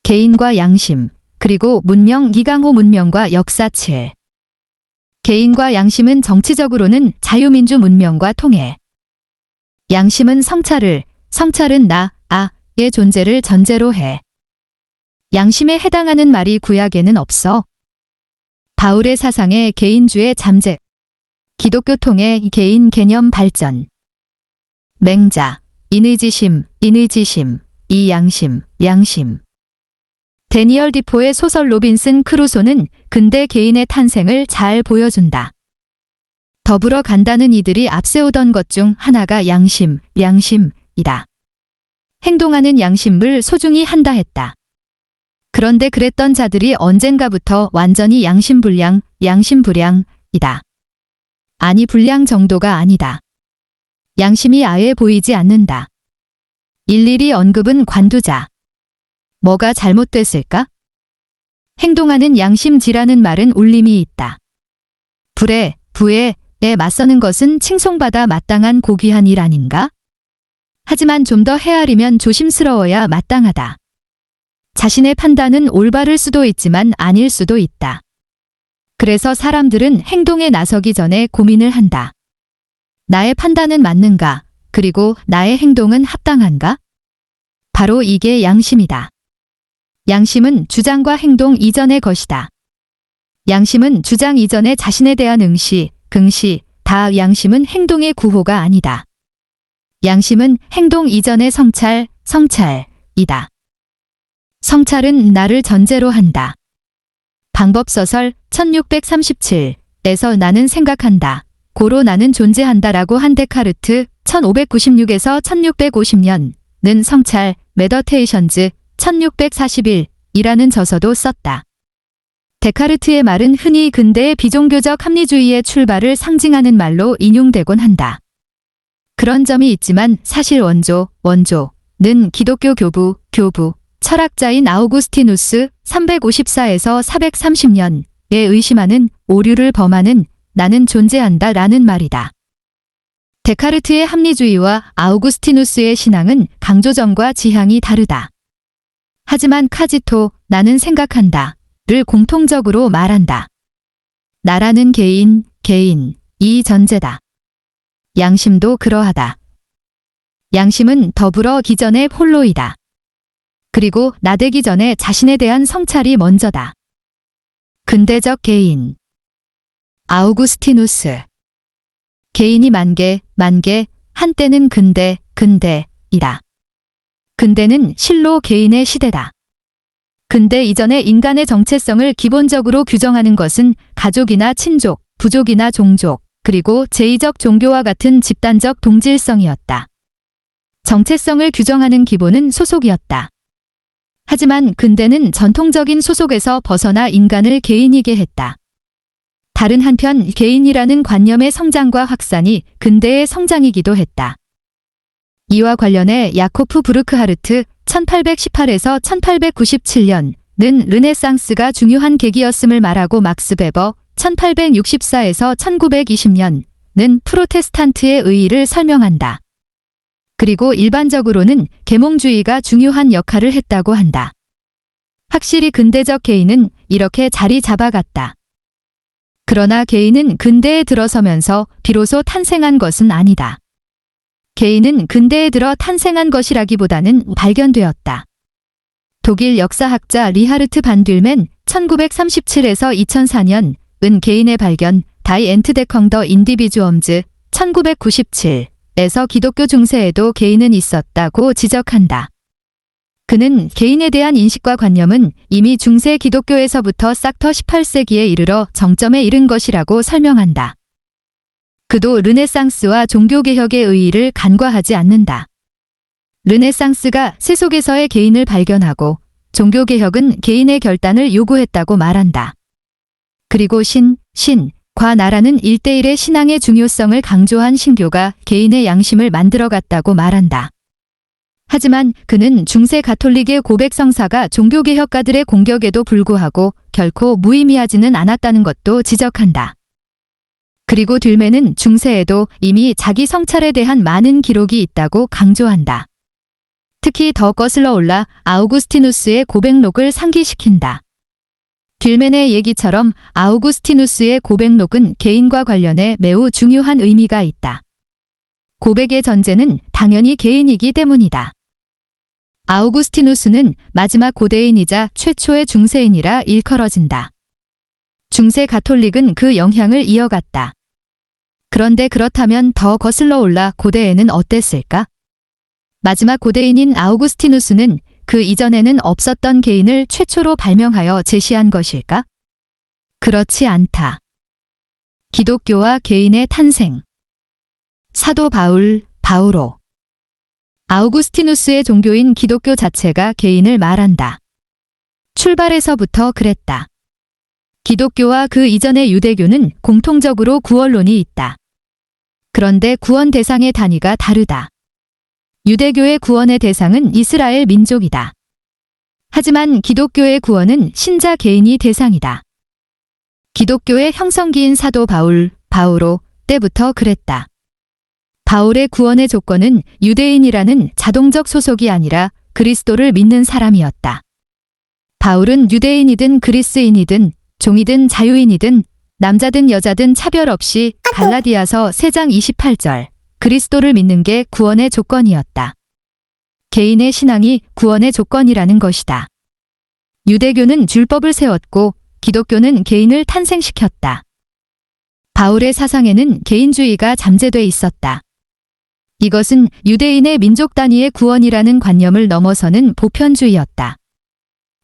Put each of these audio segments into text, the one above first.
개인과 양심, 그리고 문명 이강호 문명과 역사칠. 개인과 양심은 정치적으로는 자유민주 문명과 통해. 양심은 성찰은 나의 존재를 전제로 해. 양심에 해당하는 말이 구약에는 없어. 바울의 사상의 개인주의 잠재. 기독교 통해 개인 개념 발전. 맹자, 인의지심, 이 양심. 데니얼 디포의 소설 로빈슨 크루소는 근대 개인의 탄생을 잘 보여준다. 더불어 간다는 이들이 앞세우던 것 중 하나가 양심이다. 행동하는 양심을 소중히 한다 했다. 그런데 그랬던 자들이 언젠가부터 완전히 양심불량이다. 아니 불량 정도가 아니다. 양심이 아예 보이지 않는다. 일일이 언급은 관두자. 뭐가 잘못됐을까? 행동하는 양심지라는 말은 울림이 있다. 부에 맞서는 것은 칭송받아 마땅한 고귀한 일 아닌가? 하지만 좀 더 헤아리면 조심스러워야 마땅하다. 자신의 판단은 올바를 수도 있지만 아닐 수도 있다. 그래서 사람들은 행동에 나서기 전에 고민을 한다. 나의 판단은 맞는가? 그리고 나의 행동은 합당한가? 바로 이게 양심이다. 양심은 주장과 행동 이전의 것이다. 양심은 주장 이전의 자신에 대한 응시, 다 양심은 행동의 구호가 아니다. 양심은 행동 이전의 성찰이다. 성찰은 나를 전제로 한다. 방법서설 1637에서 나는 생각한다. 고로 나는 존재한다라고 한 데카르트 1596에서 1650년은 성찰, 메더테이션즈 1641이라는 저서도 썼다. 데카르트의 말은 흔히 근대의 비종교적 합리주의의 출발을 상징하는 말로 인용되곤 한다. 그런 점이 있지만 사실 원조는 기독교 교부, 철학자인 아우구스티누스 354에서 430년에 의심하는 오류를 범하는 나는 존재한다 라는 말이다. 데카르트의 합리주의와 아우구스티누스의 신앙은 강조점과 지향이 다르다. 하지만 카지토, 나는 생각한다 를 공통적으로 말한다. 나라는 개인, 이 전제다. 양심도 그러하다. 양심은 더불어 기전의 홀로이다. 그리고 나되기 전에 자신에 대한 성찰이 먼저다. 근대적 개인. 아우구스티누스. 개인이 만개, 한때는 근대이다. 근대는 실로 개인의 시대다. 근대 이전의 인간의 정체성을 기본적으로 규정하는 것은 가족이나 친족, 부족이나 종족, 그리고 제의적 종교와 같은 집단적 동질성이었다. 정체성을 규정하는 기본은 소속이었다. 하지만 근대는 전통적인 소속에서 벗어나 인간을 개인이게 했다. 다른 한편 개인이라는 관념의 성장과 확산이 근대의 성장이기도 했다. 이와 관련해 야코프 브루크하르트 1818에서 1897년은 르네상스가 중요한 계기였음을 말하고 막스 베버 1864에서 1920년은 프로테스탄트의 의의를 설명한다. 그리고 일반적으로는 계몽주의가 중요한 역할을 했다고 한다. 확실히 근대적 개인은 이렇게 자리 잡아갔다. 그러나 개인은 근대에 들어서면서 비로소 탄생한 것은 아니다. 개인은 근대에 들어 탄생한 것이라기보다는 발견되었다. 독일 역사학자 리하르트 반 듈멘 1937에서 2004년은 개인의 발견, 다이 엔트데컹 더 인디비주엄즈 1997에서 기독교 중세에도 개인은 있었다고 지적한다. 그는 개인에 대한 인식과 관념은 이미 중세 기독교에서부터 싹터 18세기에 이르러 정점에 이른 것이라고 설명한다. 그도 르네상스와 종교개혁의 의의를 간과하지 않는다. 르네상스가 세속에서의 개인을 발견하고 종교개혁은 개인의 결단을 요구했다고 말한다. 그리고 과 나라는 1대1의 신앙의 중요성을 강조한 신교가 개인의 양심을 만들어갔다고 말한다. 하지만 그는 중세 가톨릭의 고백 성사가 종교개혁가들의 공격에도 불구하고 결코 무의미하지는 않았다는 것도 지적한다. 그리고 듈멘은 중세에도 이미 자기 성찰에 대한 많은 기록이 있다고 강조한다. 특히 더 거슬러 올라 아우구스티누스의 고백록을 상기시킨다. 딜맨의 얘기처럼 아우구스티누스의 고백록은 개인과 관련해 매우 중요한 의미가 있다. 고백의 전제는 당연히 개인이기 때문이다. 아우구스티누스는 마지막 고대인이자 최초의 중세인이라 일컬어진다. 중세 가톨릭은 그 영향을 이어갔다. 그런데 그렇다면 더 거슬러 올라 고대에는 어땠을까? 마지막 고대인인 아우구스티누스는 그 이전에는 없었던 개인을 최초로 발명하여 제시한 것일까? 그렇지 않다. 기독교와 개인의 탄생. 사도 바울, 바오로. 아우구스티누스의 종교인 기독교 자체가 개인을 말한다. 출발에서부터 그랬다. 기독교와 그 이전의 유대교는 공통적으로 구원론이 있다. 그런데 구원 대상의 단위가 다르다. 유대교의 구원의 대상은 이스라엘 민족이다. 하지만 기독교의 구원은 신자 개인이 대상이다. 기독교의 형성기인 사도 바울, 바오로 때부터 그랬다. 바울의 구원의 조건은 유대인이라는 자동적 소속이 아니라 그리스도를 믿는 사람이었다. 바울은 유대인이든 그리스인이든 종이든 자유인이든 남자든 여자든 차별 없이 갈라디아서 3장 28절 그리스도를 믿는 게 구원의 조건이었다. 개인의 신앙이 구원의 조건이라는 것이다. 유대교는 율법을 세웠고 기독교는 개인을 탄생시켰다. 바울의 사상에는 개인주의가 잠재돼 있었다. 이것은 유대인의 민족 단위의 구원이라는 관념을 넘어서는 보편주의였다.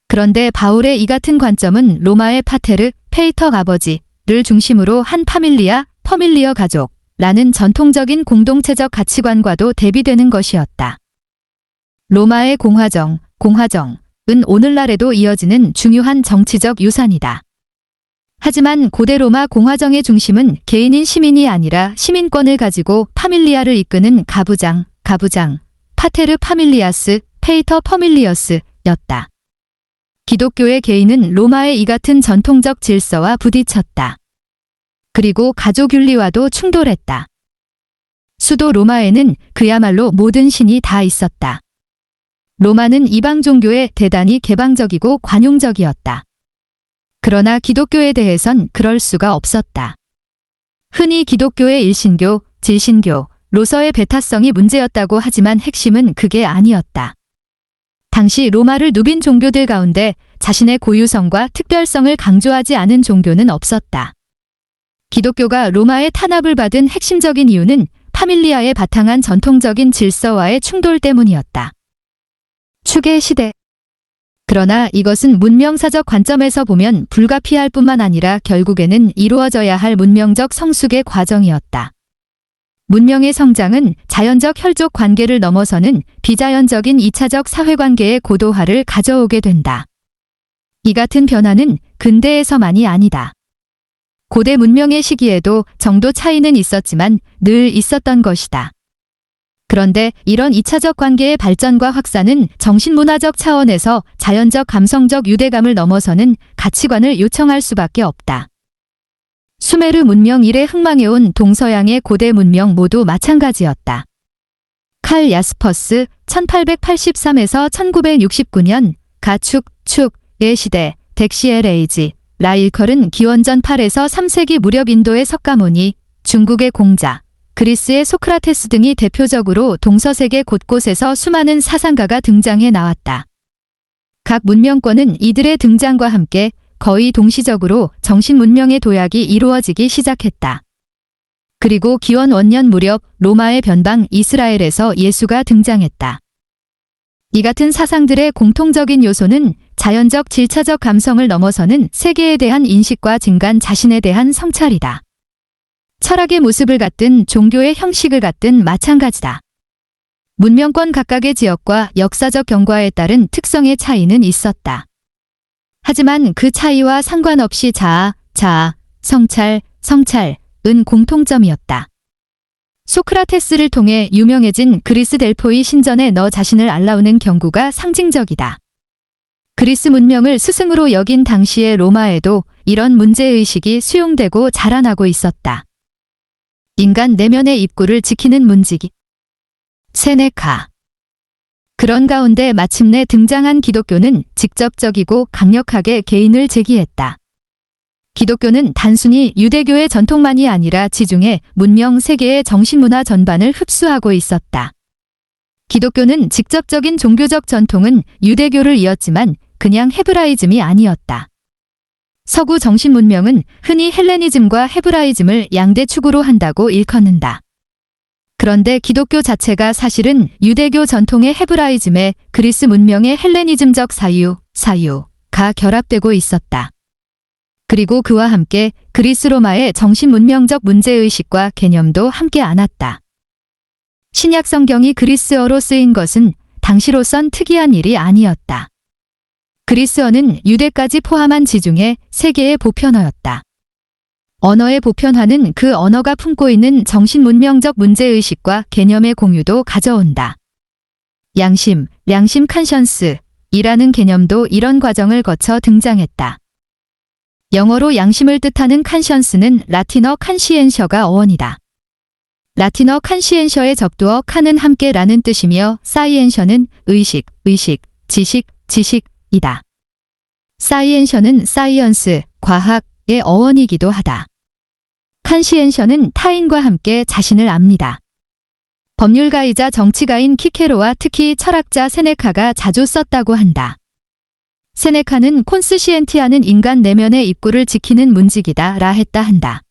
그런데 바울의 이 같은 관점은 로마의 파테르, 페이터 아버지를 중심으로 한 파밀리아, 퍼밀리어 가족라는 전통적인 공동체적 가치관과도 대비되는 것이었다. 로마의 공화정은 오늘날에도 이어지는 중요한 정치적 유산이다. 하지만 고대 로마 공화정의 중심은 개인인 시민이 아니라 시민권을 가지고 파밀리아를 이끄는 가부장, 파테르 파밀리아스, 페이터 퍼밀리어스였다. 기독교의 개인은 로마의 이 같은 전통적 질서와 부딪혔다. 그리고 가족윤리와도 충돌했다. 수도 로마에는 그야말로 모든 신이 다 있었다. 로마는 이방 종교에 대단히 개방적이고 관용적이었다. 그러나 기독교에 대해선 그럴 수가 없었다. 흔히 기독교의 일신교, 질신교로서의 배타성이 문제였다고 하지만 핵심은 그게 아니었다. 당시 로마를 누빈 종교들 가운데 자신의 고유성과 특별성을 강조하지 않은 종교는 없었다. 기독교가 로마의 탄압을 받은 핵심적인 이유는 파밀리아에 바탕한 전통적인 질서와의 충돌 때문이었다. 추계 시대. 그러나 이것은 문명사적 관점에서 보면 불가피할 뿐만 아니라 결국에는 이루어져야 할 문명적 성숙의 과정이었다. 문명의 성장은 자연적 혈족 관계를 넘어서는 비자연적인 2차적 사회관계의 고도화를 가져오게 된다. 이 같은 변화는 근대에서만이 아니다. 고대 문명의 시기에도 정도 차이는 있었지만 늘 있었던 것이다. 그런데 이런 2차적 관계의 발전과 확산은 정신문화적 차원에서 자연적 감성적 유대감을 넘어서는 가치관을 요청할 수밖에 없다. 수메르 문명 이래 흥망해온 동서양의 고대 문명 모두 마찬가지였다. 칼 야스퍼스 1883에서 1969년 가축의 시대 덱시엘 에이지 라일컬은 기원전 8에서 3세기 무렵 인도의 석가모니, 중국의 공자, 그리스의 소크라테스 등이 대표적으로 동서세계 곳곳에서 수많은 사상가가 등장해 나왔다. 각 문명권은 이들의 등장과 함께 거의 동시적으로 정신문명의 도약이 이루어지기 시작했다. 그리고 기원 원년 무렵 로마의 변방 이스라엘에서 예수가 등장했다. 이 같은 사상들의 공통적인 요소는 자연적 질차적 감성을 넘어서는 세계에 대한 인식과 진간 자신에 대한 성찰이다. 철학의 모습을 갖든 종교의 형식을 갖든 마찬가지다. 문명권 각각의 지역과 역사적 경과에 따른 특성의 차이는 있었다. 하지만 그 차이와 상관없이 자아, 성찰은 공통점이었다. 소크라테스를 통해 유명해진 그리스 델포이 신전에 너 자신을 알라우는 경구가 상징적이다. 그리스 문명을 스승으로 여긴 당시의 로마에도 이런 문제의식이 수용되고 자라나고 있었다. 인간 내면의 입구를 지키는 문지기. 세네카. 그런 가운데 마침내 등장한 기독교는 직접적이고 강력하게 개인을 제기했다. 기독교는 단순히 유대교의 전통만이 아니라 지중해 문명 세계의 정신문화 전반을 흡수하고 있었다. 기독교는 직접적인 종교적 전통은 유대교를 이었지만 그냥 헤브라이즘이 아니었다. 서구 정신문명은 흔히 헬레니즘과 헤브라이즘을 양대 축으로 한다고 일컫는다. 그런데 기독교 자체가 사실은 유대교 전통의 헤브라이즘에 그리스 문명의 헬레니즘적 사유가 결합되고 있었다. 그리고 그와 함께 그리스 로마의 정신문명적 문제의식과 개념도 함께 안았다. 신약 성경이 그리스어로 쓰인 것은 당시로선 특이한 일이 아니었다. 그리스어는 유대까지 포함한 지중해 세계의 보편어였다. 언어의 보편화는 그 언어가 품고 있는 정신문명적 문제의식과 개념의 공유도 가져온다. 양심 칸션스이라는 개념도 이런 과정을 거쳐 등장했다. 영어로 양심을 뜻하는 칸션스는 라틴어 칸시엔셔가 어원이다. 라틴어 칸시엔셔의 접두어 칸은 함께라는 뜻이며 사이엔셔는 의식, 지식이다. 사이엔셔는 사이언스, 과학의 어원이기도 하다. 칸시엔셔는 타인과 함께 자신을 압니다. 법률가이자 정치가인 키케로와 특히 철학자 세네카가 자주 썼다고 한다. 세네카는 콘스시엔티아는 인간 내면의 입구를 지키는 문직이다 라 했다 한다.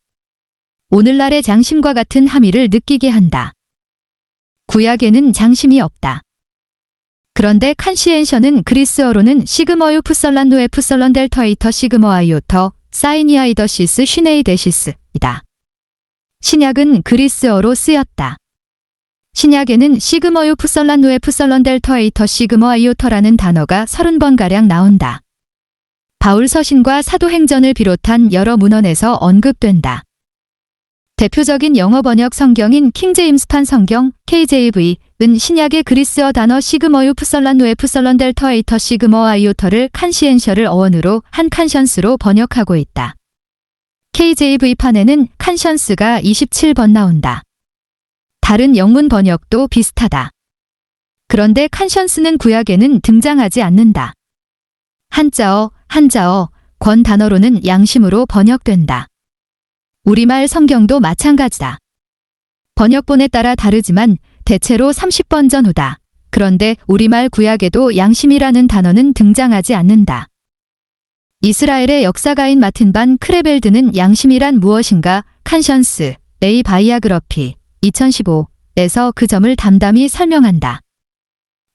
오늘날의 장심과 같은 함의를 느끼게 한다. 구약에는 장심이 없다. 그런데 칸시엔셔는 그리스어로는 시그머유 푸설란 노에 푸설런 델터이터 시그머 아이오터 사이니아이더시스 슈네이데시스이다. 신약은 그리스어로 쓰였다. 신약에는 시그머유 푸설란 노에 푸설런 델터이터 시그머 아이오터라는 단어가 30번가량 나온다. 바울 서신과 사도행전을 비롯한 여러 문헌에서 언급된다. 대표적인 영어 번역 성경인 킹제임스판 성경 KJV은 신약의 그리스어 단어 시그머유 푸설란 노에 푸설런 델터에이터 시그머 아이오터를 칸시엔셔를 어원으로 한 칸션스로 번역하고 있다. KJV판에는 칸션스가 27번 나온다. 다른 영문 번역도 비슷하다. 그런데 칸션스는 구약에는 등장하지 않는다. 한자어, 권 단어로는 양심으로 번역된다. 우리말 성경도 마찬가지다. 번역본에 따라 다르지만 대체로 30번 전후다. 그런데 우리말 구약에도 양심이라는 단어는 등장하지 않는다. 이스라엘의 역사가인 마틴 반 크레벨드는 양심이란 무엇인가 칸션스, A 바이아그러피 2015에서 그 점을 담담히 설명한다.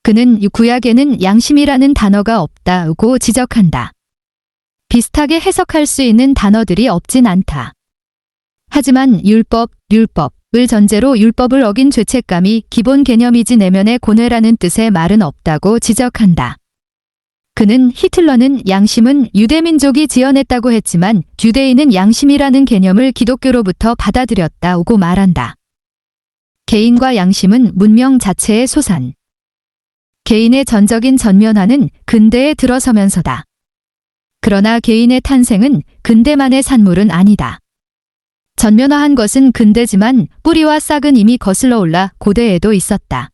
그는 구약에는 양심이라는 단어가 없다고 지적한다. 비슷하게 해석할 수 있는 단어들이 없진 않다. 하지만 율법을 전제로 율법을 어긴 죄책감이 기본 개념이지 내면의 고뇌라는 뜻의 말은 없다고 지적한다. 그는 히틀러는 양심은 유대민족이 지어냈다고 했지만 유대인은 양심이라는 개념을 기독교로부터 받아들였다고 말한다. 개인과 양심은 문명 자체의 소산. 개인의 전적인 전면화는 근대에 들어서면서다. 그러나 개인의 탄생은 근대만의 산물은 아니다. 전면화한 것은 근대지만 뿌리와 싹은 이미 거슬러 올라 고대에도 있었다.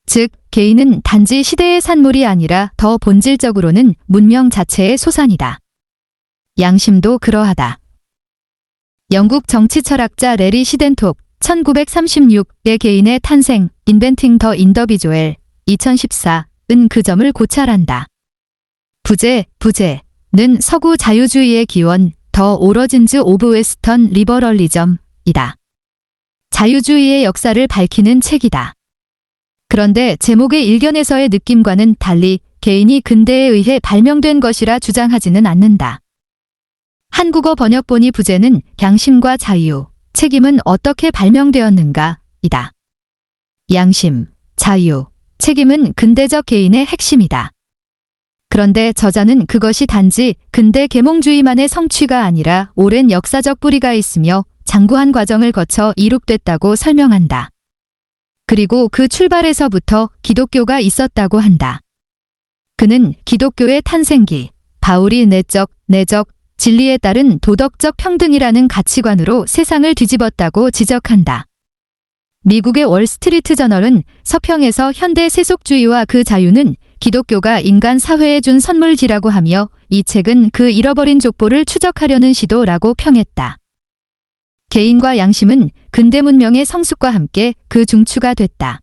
즉, 개인은 단지 시대의 산물이 아니라 더 본질적으로는 문명 자체의 소산이다. 양심도 그러하다. 영국 정치철학자 레리 시덴톡 1936의 개인의 탄생, 인벤팅 더 인더비조엘 2014은 그 점을 고찰한다. 부제는 서구 자유주의의 기원, 더 오러진즈 오브 웨스턴 리버럴리점이다. 자유주의의 역사를 밝히는 책이다. 그런데 제목의 일견에서의 느낌과는 달리 개인이 근대에 의해 발명된 것이라 주장하지는 않는다. 한국어 번역본이 부제는 양심과 자유, 책임은 어떻게 발명되었는가? 이다. 양심, 자유, 책임은 근대적 개인의 핵심이다. 그런데 저자는 그것이 단지 근대 계몽주의만의 성취가 아니라 오랜 역사적 뿌리가 있으며 장구한 과정을 거쳐 이룩됐다고 설명한다. 그리고 그 출발에서부터 기독교가 있었다고 한다. 그는 기독교의 탄생기, 바울이 내적, 진리에 따른 도덕적 평등이라는 가치관으로 세상을 뒤집었다고 지적한다. 미국의 월스트리트 저널은 서평에서 현대 세속주의와 그 자유는 기독교가 인간 사회에 준 선물지라고 하며 이 책은 그 잃어버린 족보를 추적하려는 시도라고 평했다. 개인과 양심은 근대 문명의 성숙과 함께 그 중추가 됐다.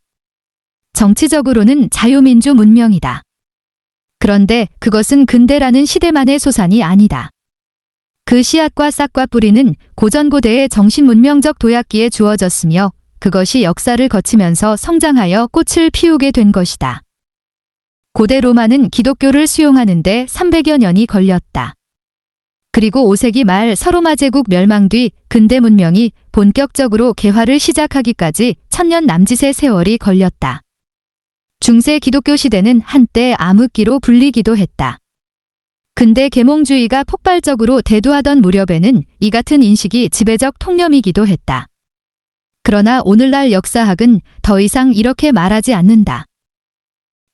정치적으로는 자유민주 문명이다. 그런데 그것은 근대라는 시대만의 소산이 아니다. 그 씨앗과 싹과 뿌리는 고전고대의 정신문명적 도약기에 주어졌으며 그것이 역사를 거치면서 성장하여 꽃을 피우게 된 것이다. 고대 로마는 기독교를 수용하는데 300여 년이 걸렸다. 그리고 5세기 말 서로마 제국 멸망 뒤 근대 문명이 본격적으로 개화를 시작하기까지 1000년 남짓의 세월이 걸렸다. 중세 기독교 시대는 한때 암흑기로 불리기도 했다. 근대 계몽주의가 폭발적으로 대두하던 무렵에는 이 같은 인식이 지배적 통념이기도 했다. 그러나 오늘날 역사학은 더 이상 이렇게 말하지 않는다.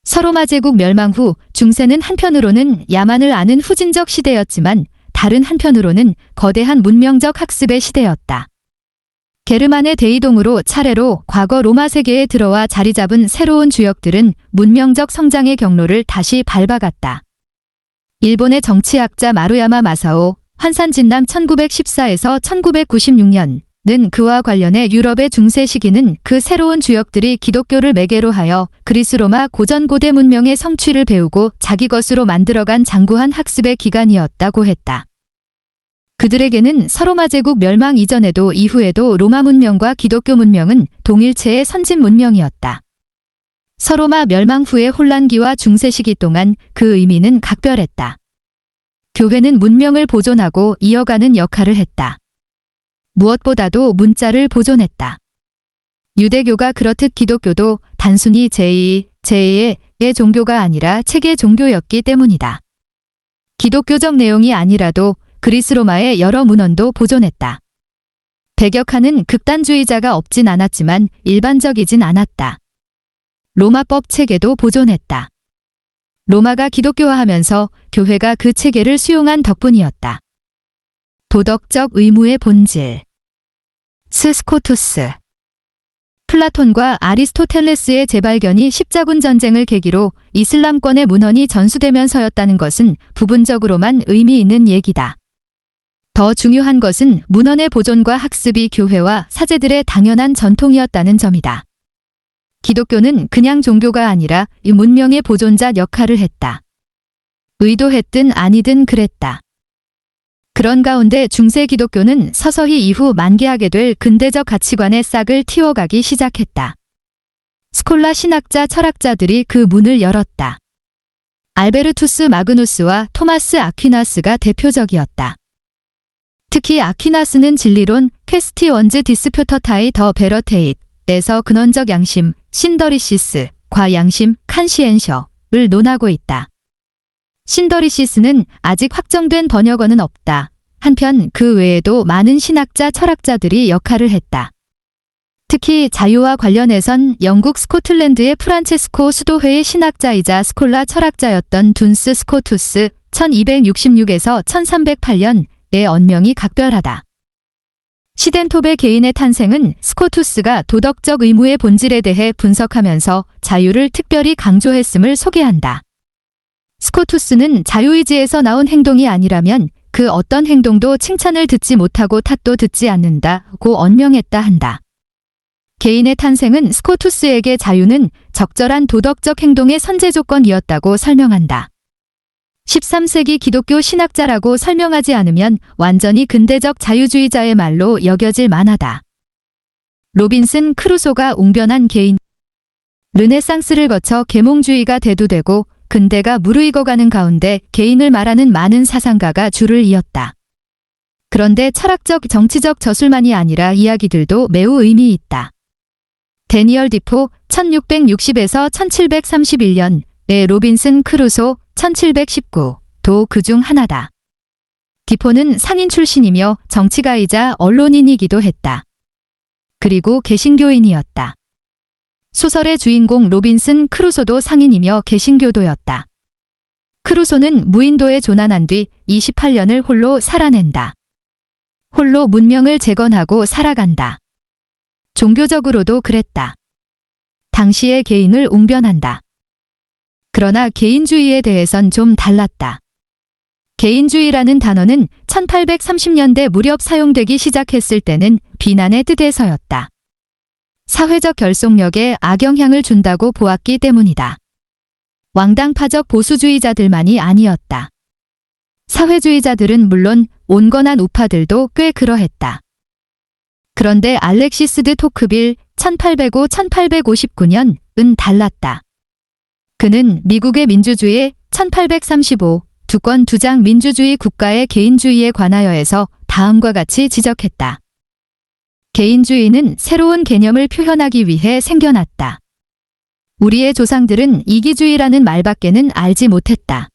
서로마 제국 멸망 후 중세는 한편으로는 야만을 아는 후진적 시대였지만 다른 한편으로는 거대한 문명적 학습의 시대였다. 게르만의 대이동으로 차례로 과거 로마 세계에 들어와 자리 잡은 새로운 주역들은 문명적 성장의 경로를 다시 밟아갔다. 일본의 정치학자 마루야마 마사오, 환산진남 1914에서 1996년은 그와 관련해 유럽의 중세 시기는 그 새로운 주역들이 기독교를 매개로 하여 그리스 로마 고전 고대 문명의 성취를 배우고 자기 것으로 만들어간 장구한 학습의 기간이었다고 했다. 그들에게는 서로마 제국 멸망 이전에도 이후에도 로마 문명과 기독교 문명은 동일체의 선진 문명이었다. 서로마 멸망 후의 혼란기와 중세 시기 동안 그 의미는 각별했다. 교회는 문명을 보존하고 이어가는 역할을 했다. 무엇보다도 문자를 보존했다. 유대교가 그렇듯 기독교도 단순히 제2의 종교가 아니라 체계 종교였기 때문이다. 기독교적 내용이 아니라도 그리스 로마의 여러 문헌도 보존했다. 배격하는 극단주의자가 없진 않았지만 일반적이진 않았다. 로마법 체계도 보존했다. 로마가 기독교화하면서 교회가 그 체계를 수용한 덕분이었다. 도덕적 의무의 본질. 스코투스. 플라톤과 아리스토텔레스의 재발견이 십자군 전쟁을 계기로 이슬람권의 문헌이 전수되면서였다는 것은 부분적으로만 의미 있는 얘기다. 더 중요한 것은 문헌의 보존과 학습이 교회와 사제들의 당연한 전통이었다는 점이다. 기독교는 그냥 종교가 아니라 이 문명의 보존자 역할을 했다. 의도했든 아니든 그랬다. 그런 가운데 중세 기독교는 서서히 이후 만개하게 될 근대적 가치관의 싹을 틔워가기 시작했다. 스콜라 신학자 철학자들이 그 문을 열었다. 알베르투스 마그누스와 토마스 아퀴나스가 대표적이었다. 특히 아퀴나스는 진리론 퀘스티원즈 디스퓨터타이 더 베러테잇에서 근원적 양심, 신더리시스, 과양심, 칸시엔셔를 논하고 있다. 신더리시스는 아직 확정된 번역어는 없다. 한편 그 외에도 많은 신학자 철학자들이 역할을 했다. 특히 자유와 관련해선 영국 스코틀랜드의 프란체스코 수도회의 신학자이자 스콜라 철학자였던 둔스 스코투스 1266에서 1308년의 언명이 각별하다. 시덴톱의 개인의 탄생은 스코투스가 도덕적 의무의 본질에 대해 분석하면서 자유를 특별히 강조했음을 소개한다. 스코투스는 자유의지에서 나온 행동이 아니라면 그 어떤 행동도 칭찬을 듣지 못하고 탓도 듣지 않는다고 언명했다 한다. 개인의 탄생은 스코투스에게 자유는 적절한 도덕적 행동의 선제 조건이었다고 설명한다. 13세기 기독교 신학자라고 설명하지 않으면 완전히 근대적 자유주의자의 말로 여겨질 만하다. 로빈슨 크루소가 웅변한 개인. 르네상스를 거쳐 계몽주의가 대두되고 근대가 무르익어가는 가운데 개인을 말하는 많은 사상가가 줄을 이었다. 그런데 철학적 정치적 저술만이 아니라 이야기들도 매우 의미 있다. 데니얼 디포 1660에서 1731년의 로빈슨 크루소 1719도 그중 하나다. 디포는 상인 출신이며 정치가이자 언론인이기도 했다. 그리고 개신교인이었다. 소설의 주인공 로빈슨 크루소도 상인이며 개신교도였다. 크루소는 무인도에 조난한 뒤 28년을 홀로 살아낸다. 홀로 문명을 재건하고 살아간다. 종교적으로도 그랬다. 당시의 개인을 웅변한다. 그러나 개인주의에 대해선 좀 달랐다. 개인주의라는 단어는 1830년대 무렵 사용되기 시작했을 때는 비난의 뜻에서였다. 사회적 결속력에 악영향을 준다고 보았기 때문이다. 왕당파적 보수주의자들만이 아니었다. 사회주의자들은 물론 온건한 우파들도 꽤 그러했다. 그런데 알렉시스 드 토크빌 1805-1859년은 달랐다. 그는 미국의 민주주의 1835 주권 주장 민주주의 국가의 개인주의에 관하여에서 다음과 같이 지적했다. 개인주의는 새로운 개념을 표현하기 위해 생겨났다. 우리의 조상들은 이기주의라는 말밖에는 알지 못했다.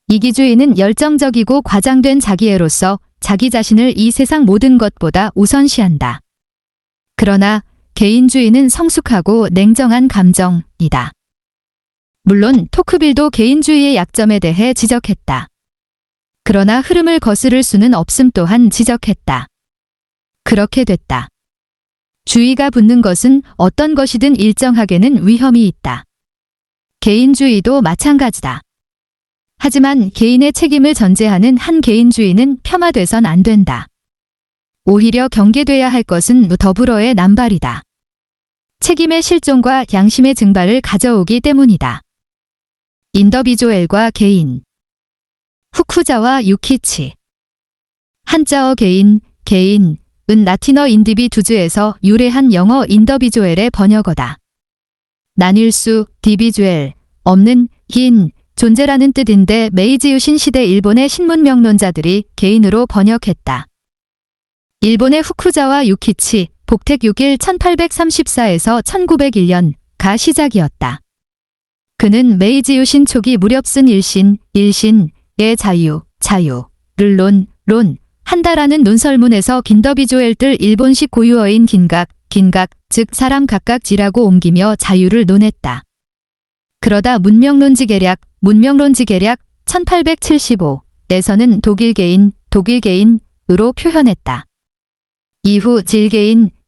이기주의는 열정적이고 과장된 자기애로서 자기 자신을 이 세상 모든 것보다 우선시한다. 그러나 개인주의는 성숙하고 냉정한 감정이다. 물론 토크빌도 개인주의의 약점에 대해 지적했다. 그러나 흐름을 거스를 수는 없음 또한 지적했다. 그렇게 됐다. 주의가 붙는 것은 어떤 것이든 일정하게는 위험이 있다. 개인주의도 마찬가지다. 하지만 개인의 책임을 전제하는 한 개인주의는 폄하돼선 안 된다. 오히려 경계돼야 할 것은 더불어의 남발이다. 책임의 실존과 양심의 증발을 가져오기 때문이다. 인더비조엘과 개인. 후쿠자와 유키치. 한자어 개인, 개인은 라틴어 인디비두즈에서 유래한 영어 인더비조엘의 번역어다. 나뉠 수, 디비주엘, 없는, 긴, 존재라는 뜻인데 메이지 유신 시대 일본의 신문명론자들이 개인으로 번역했다. 일본의 후쿠자와 유키치, 복택 6일 1834에서 1901년가 시작이었다. 그는 메이지 유신 초기 무렵 쓴 일신의 자유를 한다라는 논설문에서 긴더비조엘들 일본식 고유어인 긴각, 즉 사람 각각지라고 옮기며 자유를 논했다. 그러다 문명론지 계략 1875에서는 독일개인으로 표현했다. 이후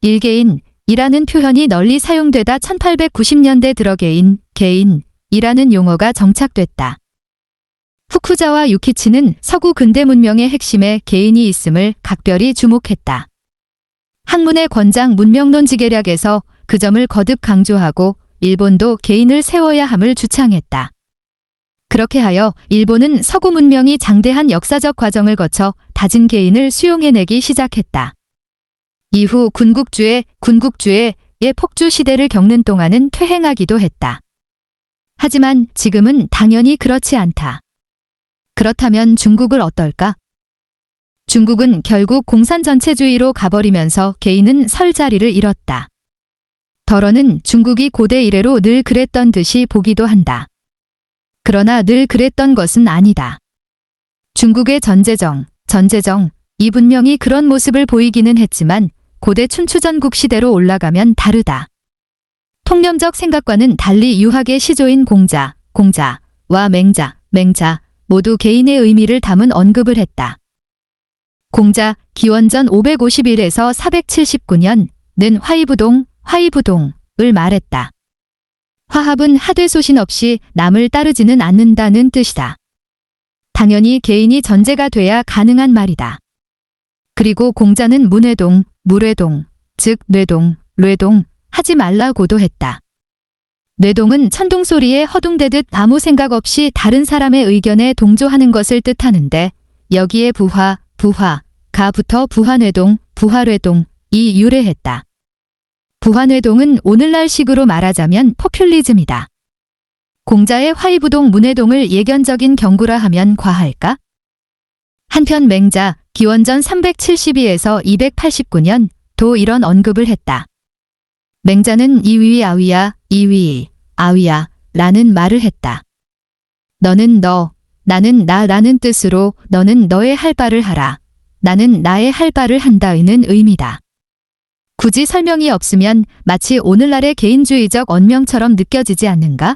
일개인이라는 표현이 널리 사용되다 1890년대 들어 개인이라는 용어가 정착됐다. 후쿠자와 유키치는 서구 근대 문명의 핵심에 개인이 있음을 각별히 주목했다. 학문의 권장 문명론지계략에서 그 점을 거듭 강조하고 일본도 개인을 세워야 함을 주창했다. 그렇게 하여 일본은 서구 문명이 장대한 역사적 과정을 거쳐 다진 개인을 수용해내기 시작했다. 이후 군국주의의 폭주 시대를 겪는 동안은 퇴행하기도 했다. 하지만 지금은 당연히 그렇지 않다. 그렇다면 중국을 어떨까? 중국은 결국 공산전체주의로 가버리면서 개인은 설 자리를 잃었다. 더러는 중국이 고대 이래로 늘 그랬던 듯이 보기도 한다. 그러나 늘 그랬던 것은 아니다. 중국의 전제정, 이 분명히 그런 모습을 보이기는 했지만 고대 춘추전국 시대로 올라가면 다르다. 통념적 생각과는 달리 유학의 시조인 공자와 맹자 모두 개인의 의미를 담은 언급을 했다. 공자 기원전 551에서 479년는 화의부동을 말했다. 화합은 하되 소신 없이 남을 따르지는 않는다는 뜻이다. 당연히 개인이 전제가 돼야 가능한 말이다. 그리고 공자는 물회동, 즉 뇌동 하지 말라고도 했다. 뇌동은 천둥소리에 허둥대듯 아무 생각 없이 다른 사람의 의견에 동조하는 것을 뜻하는데 여기에 부화가 붙어 부화뇌동이 유래했다. 부화뇌동은 오늘날식으로 말하자면 포퓰리즘이다. 공자의 화의부동 문회동을 예견적인 경구라 하면 과할까? 한편 맹자 기원전 372에서 289년도 이런 언급을 했다. 맹자는 아위야라는 말을 했다. 너는 너, 나는 나라는 뜻으로 너는 너의 할 바를 하라. 나는 나의 할 바를 한다는 의미다. 굳이 설명이 없으면 마치 오늘날의 개인주의적 언명처럼 느껴지지 않는가?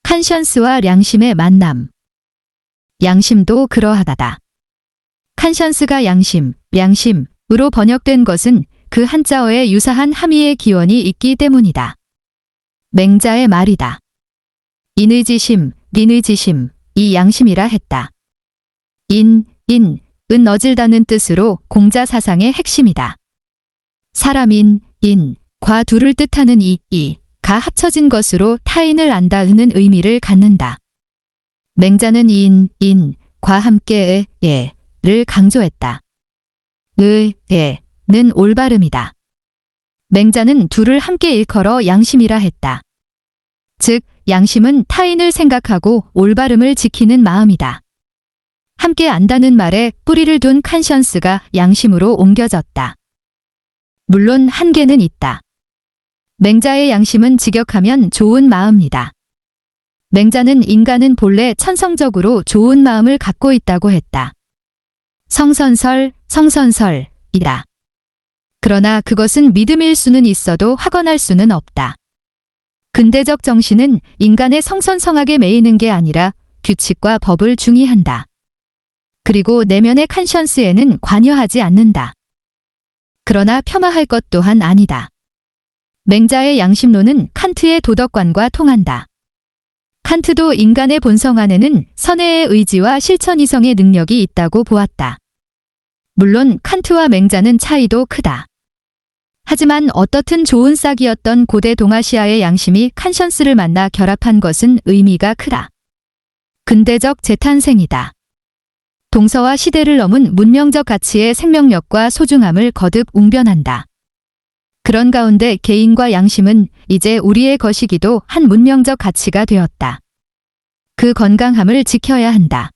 칸션스와 양심의 만남. 양심도 그러하다다. 칸션스가 양심으로 번역된 것은 그 한자어에 유사한 함의의 기원이 있기 때문이다. 맹자의 말이다. 인의 지심, 린의 지심, 이 양심이라 했다. 은 어질다는 뜻으로 공자 사상의 핵심이다. 사람인, 과 둘을 뜻하는 가 합쳐진 것으로 타인을 안다는 의미를 갖는다. 맹자는 과 함께 를 강조했다. 는 올바름이다. 맹자는 둘을 함께 일컬어 양심이라 했다. 즉, 양심은 타인을 생각하고 올바름을 지키는 마음이다. 함께 안다는 말에 뿌리를 둔 칸션스가 양심으로 옮겨졌다. 물론 한계는 있다. 맹자의 양심은 직역하면 좋은 마음이다. 맹자는 인간은 본래 천성적으로 좋은 마음을 갖고 있다고 했다. 성선설이다. 그러나 그것은 믿음일 수는 있어도 확언할 수는 없다. 근대적 정신은 인간의 성선성악에 매이는 게 아니라 규칙과 법을 중시한다. 그리고 내면의 칸션스에는 관여하지 않는다. 그러나 폄하할 것 또한 아니다. 맹자의 양심론은 칸트의 도덕관과 통한다. 칸트도 인간의 본성 안에는 선의의 의지와 실천 이성의 능력이 있다고 보았다. 물론 칸트와 맹자는 차이도 크다. 하지만 어떻든 좋은 싹이었던 고대 동아시아의 양심이 칸션스를 만나 결합한 것은 의미가 크다. 근대적 재탄생이다. 동서와 시대를 넘은 문명적 가치의 생명력과 소중함을 거듭 웅변한다. 그런 가운데 개인과 양심은 이제 우리의 것이기도 한 문명적 가치가 되었다. 그 건강함을 지켜야 한다.